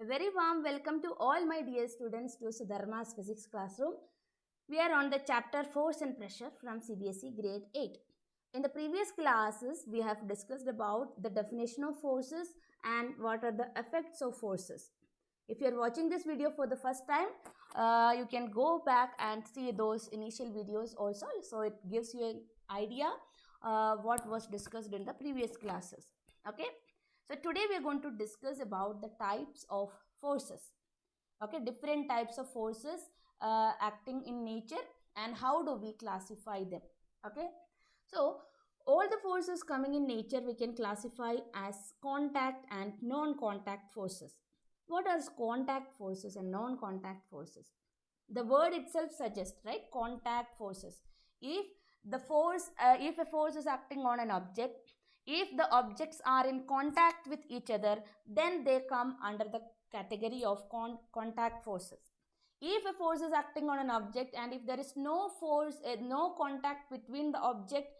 A very warm welcome to all my dear students to Sudharma's physics classroom. We are on the chapter Force and Pressure from CBSE grade 8. In the previous classes, we have discussed about the definition of forces and what are the effects of forces. If you are watching this video for the first time, you can go back and see those initial videos also. So it gives you an idea what was discussed in the previous classes. Okay. So today we are going to discuss about the types of forces. Okay, different types of forces acting in nature and how do we classify them. Okay, so all the forces coming in nature we can classify as contact and non-contact forces. What are contact forces and non-contact forces? The word itself suggests, right, contact forces. If if a force is acting on an object, if the objects are in contact with each other, then they come under the category of contact forces. If a force is acting on an object and if there is no force, no contact between the object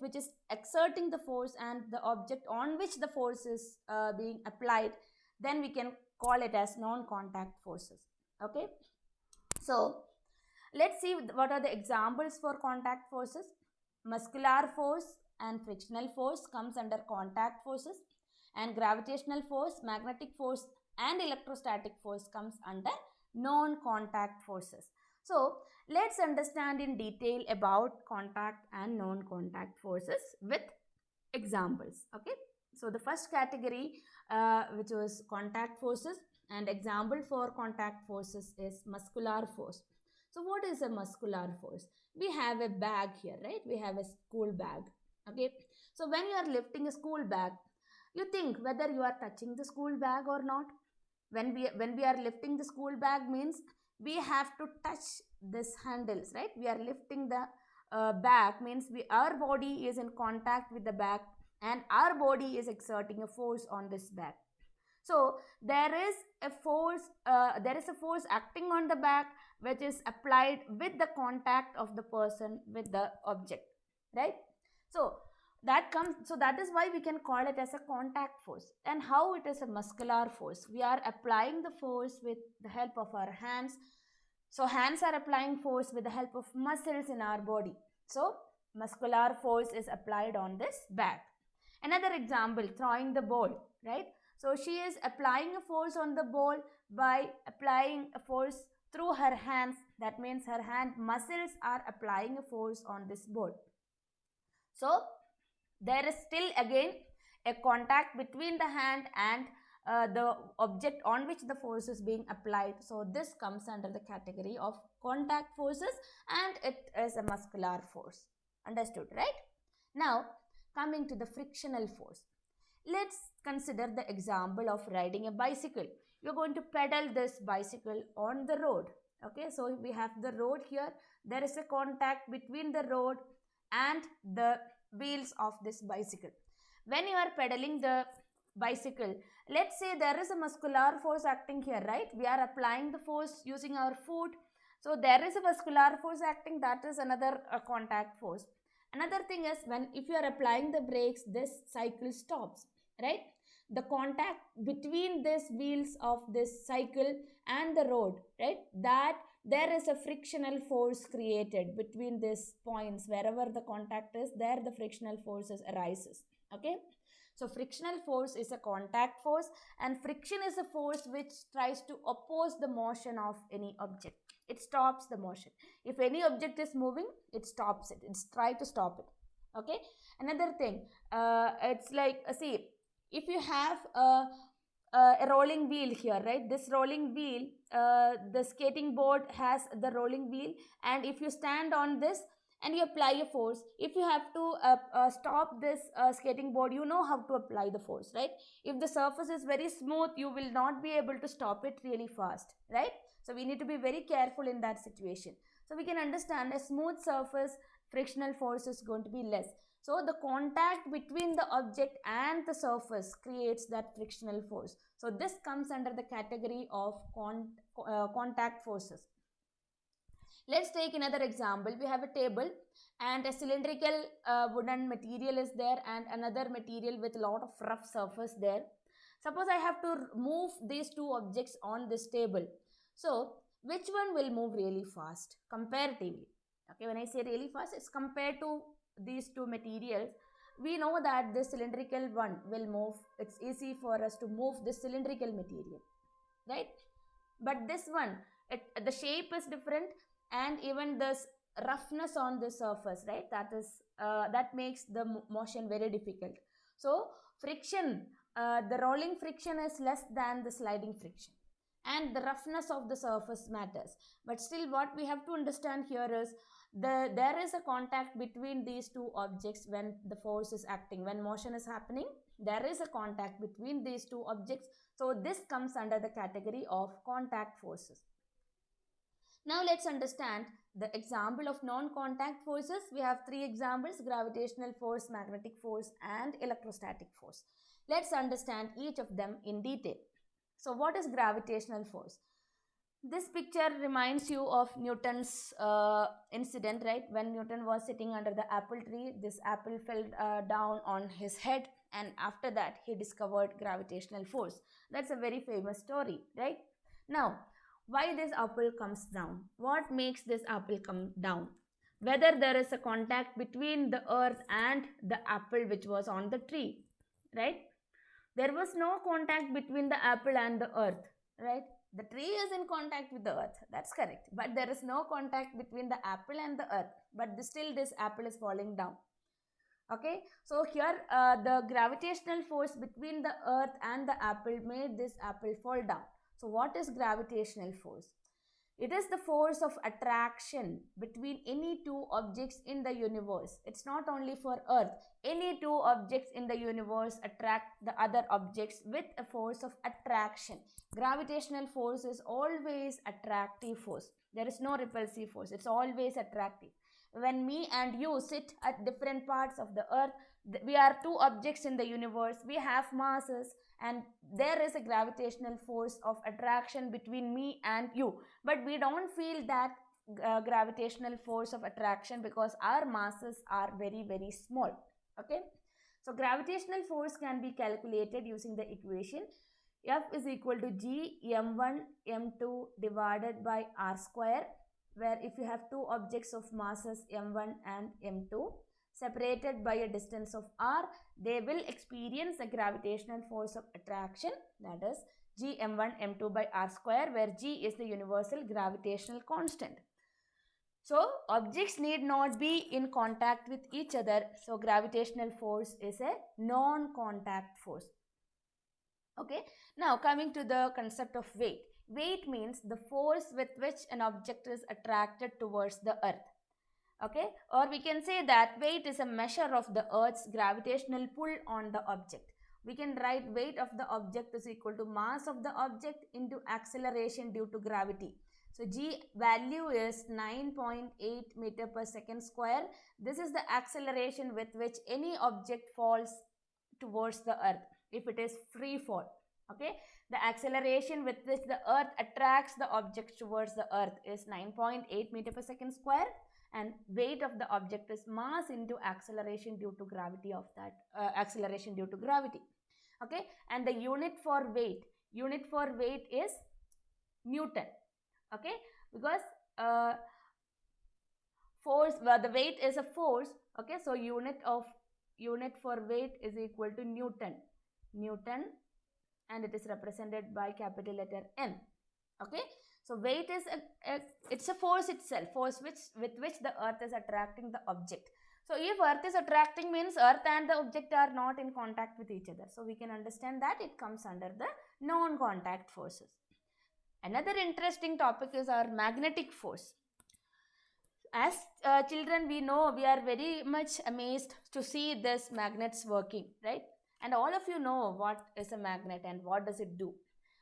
which is exerting the force and the object on which the force is being applied, then we can call it as non-contact forces. Okay, so let's see what are the examples for contact forces. Muscular force and frictional force comes under contact forces, and gravitational force, magnetic force and electrostatic force comes under non-contact forces. So let's understand in detail about contact and non-contact forces with examples. Okay, so the first category which was contact forces, and example for contact forces is muscular force. So what is a muscular force? We have a bag here, right? We have a school bag. Okay, so when you are lifting a school bag, you think whether you are touching the school bag or not. When we are lifting the school bag means we have to touch this handles, right? We are lifting the bag means our body is in contact with the bag and our body is exerting a force on this bag. So there is a force acting on the bag which is applied with the contact of the person with the object, right? So that is why we can call it as a contact force. And how it is a muscular force? We are applying the force with the help of our hands. So hands are applying force with the help of muscles in our body. So muscular force is applied on this bag. Another example, throwing the ball, right? So she is applying a force on the ball by applying a force through her hands. That means her hand muscles are applying a force on this ball. So there is still again a contact between the hand and the object on which the force is being applied. So this comes under the category of contact forces and it is a muscular force. Understood, right? Now coming to the frictional force. Let's consider the example of riding a bicycle. You're going to pedal this bicycle on the road. Okay, so we have the road here. There is a contact between the road and the wheels of this bicycle. When you are pedaling the bicycle, let's say there is a muscular force acting here, right? We are applying the force using our foot. So there is a muscular force acting, that is another contact force. Another thing is if you are applying the brakes, this cycle stops, right? The contact between these wheels of this cycle and the road, right? That there is a frictional force created between these points. Wherever the contact is, there the frictional forces arises. Okay, so frictional force is a contact force and friction is a force which tries to oppose the motion of any object. It stops the motion. If any object is moving, it stops it. It's try to stop it. Okay, another thing, it's like see, if you have a rolling wheel here, right? This rolling wheel, the skating board has the rolling wheel, and if you stand on this and you apply a force, if you have to stop this skating board, you know how to apply the force, right? If the surface is very smooth, you will not be able to stop it really fast, right? So we need to be very careful in that situation. So we can understand a smooth surface, frictional force is going to be less. So the contact between the object and the surface creates that frictional force. So this comes under the category of contact forces. Let's take another example. We have a table and a cylindrical wooden material is there and another material with a lot of rough surface there. Suppose I have to move these two objects on this table. So which one will move really fast comparatively? Okay, when I say really fast, it's compared to these two materials. We know that this cylindrical one will move. It's easy for us to move this cylindrical material, right? But this one, the shape is different, and even this roughness on the surface, right? That makes the motion very difficult. So friction, the rolling friction is less than the sliding friction, and the roughness of the surface matters. But still, what we have to understand here is there is a contact between these two objects when the force is acting, when motion is happening. There is a contact between these two objects. So this comes under the category of contact forces. Now let's understand the example of non-contact forces. We have three examples: gravitational force, magnetic force, and electrostatic force. Let's understand each of them in detail. So what is gravitational force? This picture reminds you of Newton's incident, right? When Newton was sitting under the apple tree, this apple fell down on his head, and after that he discovered gravitational force. That's a very famous story, right? Now, why this apple comes down? What makes this apple come down? Whether there is a contact between the earth and the apple which was on the tree, right? There was no contact between the apple and the earth, right? The tree is in contact with the earth, that's correct, but there is no contact between the apple and the earth, but still this apple is falling down. Okay, so here the gravitational force between the earth and the apple made this apple fall down. So what is gravitational force? It is the force of attraction between any two objects in the universe. It's not only for earth. Any two objects in the universe attract the other objects with a force of attraction. Gravitational force is always attractive force. There is no repulsive force. It's always attractive. When me and you sit at different parts of the earth, we are two objects in the universe. We have masses, and there is a gravitational force of attraction between me and you, but we don't feel that gravitational force of attraction because our masses are very, very small. Okay, so gravitational force can be calculated using the equation F is equal to G m1 m2 divided by r square, where if you have two objects of masses m1 and m2 separated by a distance of r, they will experience a gravitational force of attraction, that is G m1 m2 by r square, where G is the universal gravitational constant. So objects need not be in contact with each other, so gravitational force is a non-contact force. Okay, now coming to the concept of weight. Weight means the force with which an object is attracted towards the earth. Okay, or we can say that weight is a measure of the earth's gravitational pull on the object. We can write weight of the object is equal to mass of the object into acceleration due to gravity. So G value is 9.8 meter per second square. This is the acceleration with which any object falls towards the earth if it is free fall. Okay, the acceleration with which the earth attracts the object towards the earth is 9.8 meter per second square, and weight of the object is mass into acceleration due to gravity of that acceleration due to gravity. Okay, and the unit for weight is Newton. Okay, because force, the weight is a force. Okay, so unit for weight is equal to Newton, and it is represented by capital letter N. Okay, so weight is it's a force itself, force with which the earth is attracting the object. So if earth is attracting means earth and the object are not in contact with each other. So we can understand that it comes under the non-contact forces. Another interesting topic is our magnetic force. As children, we know, we are very much amazed to see this magnets working, right? And all of you know what is a magnet and what does it do.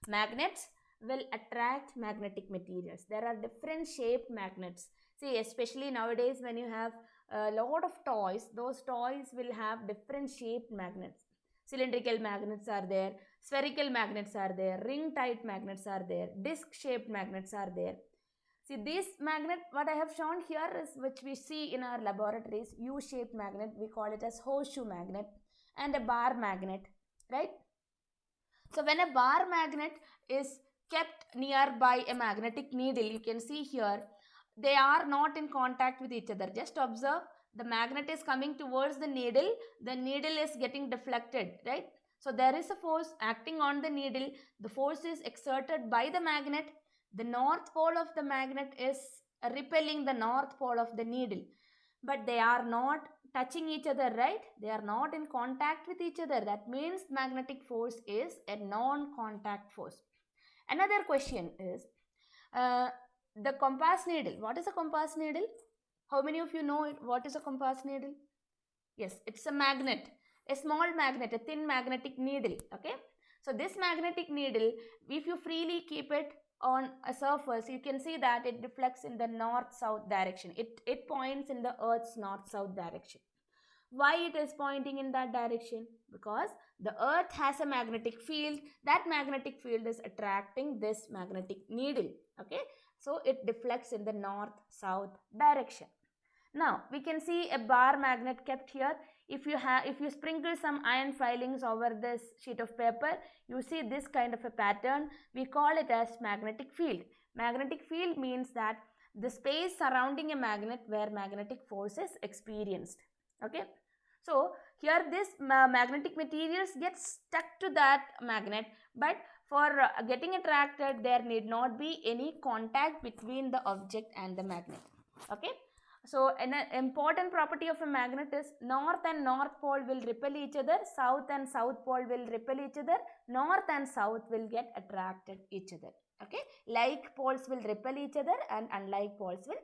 Magnets will attract magnetic materials. There are different shaped magnets. See, especially nowadays when you have a lot of toys, those toys will have different shaped magnets. Cylindrical magnets are there, spherical magnets are there, ring type magnets are there, disc shaped magnets are there. See, this magnet, what I have shown here is which we see in our laboratories, U-shaped magnet, we call it as horseshoe magnet, and a bar magnet, right? So when a bar magnet is kept nearby a magnetic needle, you can see here, they are not in contact with each other. Just observe, the magnet is coming towards the needle is getting deflected, right? So there is a force acting on the needle, the force is exerted by the magnet, the north pole of the magnet is repelling the north pole of the needle, but they are not touching each other, right? They are not in contact with each other. That means magnetic force is a non-contact force. Another question is, uh, the compass needle. What is a compass needle? How many of you know it? What is a compass needle? Yes, it's a magnet, a small magnet, a thin magnetic needle. Okay, so this magnetic needle, if you freely keep it on a surface, you can see that it deflects in the north-south direction. It points in the Earth's north-south direction. Why it is pointing in that direction? Because the Earth has a magnetic field. That magnetic field is attracting this magnetic needle. Okay, so it deflects in the north-south direction. Now we can see a bar magnet kept here. If you sprinkle some iron filings over this sheet of paper, you see this kind of a pattern. We call it as magnetic field. Magnetic field means that the space surrounding a magnet where magnetic force is experienced. Okay, so here this magnetic materials get stuck to that magnet, but for getting attracted, there need not be any contact between the object and the magnet. Okay, so an important property of a magnet is north and north pole will repel each other, south and south pole will repel each other, north and south will get attracted each other. Okay, like poles will repel each other and unlike poles will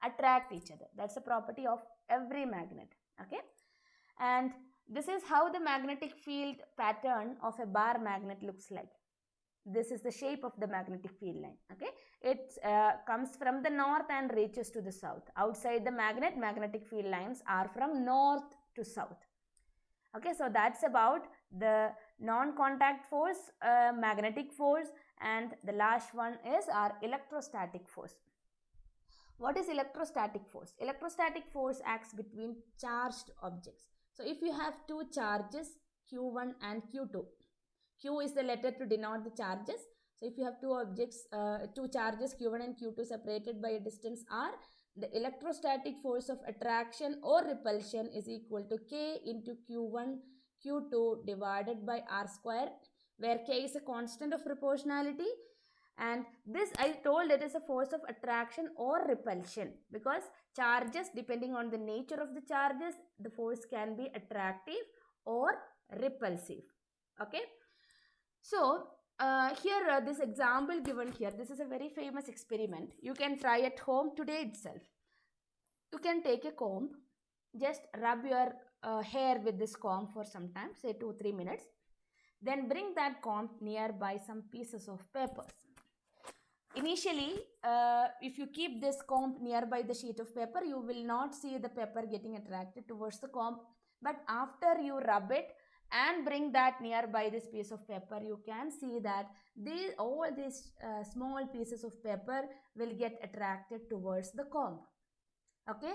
attract each other. That's a property of every magnet. Okay, and this is how the magnetic field pattern of a bar magnet looks like. This is the shape of the magnetic field line. Okay, it comes from the north and reaches to the south. Outside the magnet, magnetic field lines are from north to south. Okay, so that's about the non-contact force, magnetic force, and the last one is our electrostatic force. What is electrostatic force? Electrostatic force acts between charged objects. So if you have two charges, Q1 and Q2, Q is the letter to denote the charges. So if you have two objects, two charges Q1 and Q2 separated by a distance r, the electrostatic force of attraction or repulsion is equal to K into Q1 Q2 divided by r square, where K is a constant of proportionality. And this I told it is a force of attraction or repulsion, because charges, depending on the nature of the charges, the force can be attractive or repulsive. Okay, so here this example given here, this is a very famous experiment. You can try at home today itself. You can take a comb, just rub your hair with this comb for some time, say 2-3 minutes, then bring that comb nearby some pieces of papers. Initially, if you keep this comb nearby the sheet of paper, you will not see the paper getting attracted towards the comb. But after you rub it and bring that nearby this piece of paper, you can see that all these small pieces of paper will get attracted towards the comb. Okay,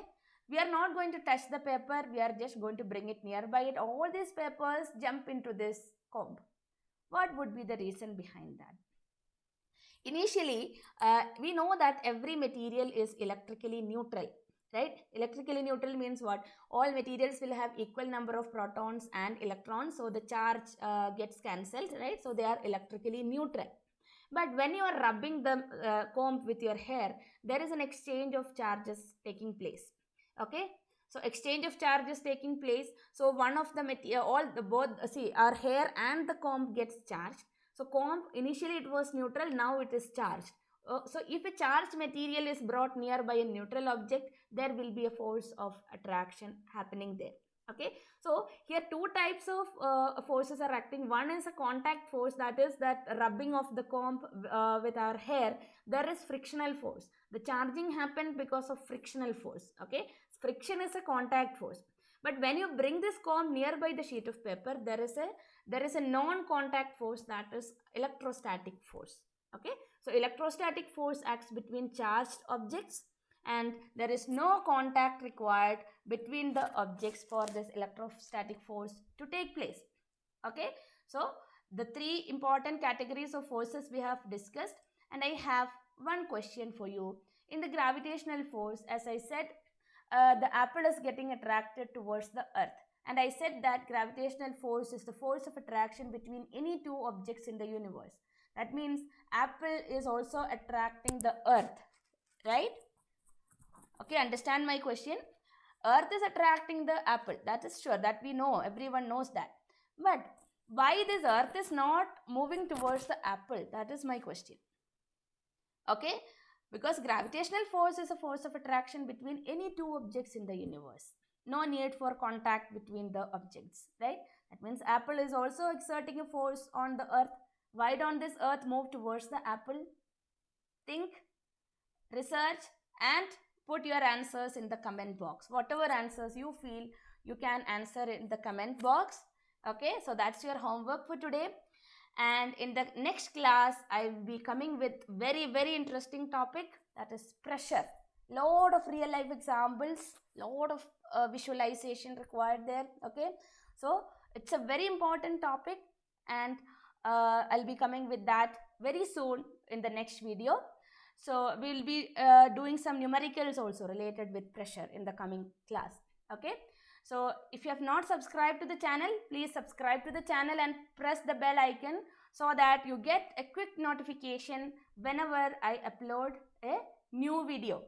we are not going to touch the paper, we are just going to bring it nearby it. All these papers jump into this comb. What would be the reason behind that? Initially, we know that every material is electrically neutral, right? Electrically neutral means what? All materials will have equal number of protons and electrons, so the charge gets cancelled, right? So they are electrically neutral. But when you are rubbing the comb with your hair, there is an exchange of charges taking place. Okay, so exchange of charges taking place. So one of the material, our hair and the comb gets charged. So comb, initially it was neutral, now it is charged. So if a charged material is brought nearby a neutral object, there will be a force of attraction happening there. Okay, so here two types of forces are acting. One is a contact force, that is that rubbing of the comb with our hair. There is frictional force. The charging happened because of frictional force. Okay, friction is a contact force. But when you bring this comb nearby the sheet of paper, there is a non-contact force, that is electrostatic force. Okay, so electrostatic force acts between charged objects, and there is no contact required between the objects for this electrostatic force to take place. Okay, so the three important categories of forces we have discussed, and I have one question for you. In the gravitational force, as I said, the apple is getting attracted towards the earth, and I said that gravitational force is the force of attraction between any two objects in the universe. That means apple is also attracting the earth, right? Okay, understand my question? Earth is attracting the apple, that is sure, that we know, everyone knows that. But why this earth is not moving towards the apple? That is my question. Okay, because gravitational force is a force of attraction between any two objects in the universe. No need for contact between the objects, right? That means apple is also exerting a force on the earth. Why don't this earth move towards the apple? Think, research, and put your answers in the comment box. Whatever answers you feel, you can answer in the comment box. Okay, so that's your homework for today. And in the next class, I will be coming with very, very interesting topic, that is pressure. Lot of real life examples, lot of visualization required there. Okay, so it's a very important topic, and I'll be coming with that very soon in the next video. So we'll be doing some numericals also related with pressure in the coming class. Okay, so if you have not subscribed to the channel, please subscribe to the channel and press the bell icon so that you get a quick notification whenever I upload a new video.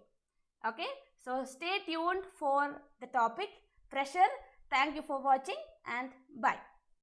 Okay, so stay tuned for the topic pressure. Thank you for watching, and bye.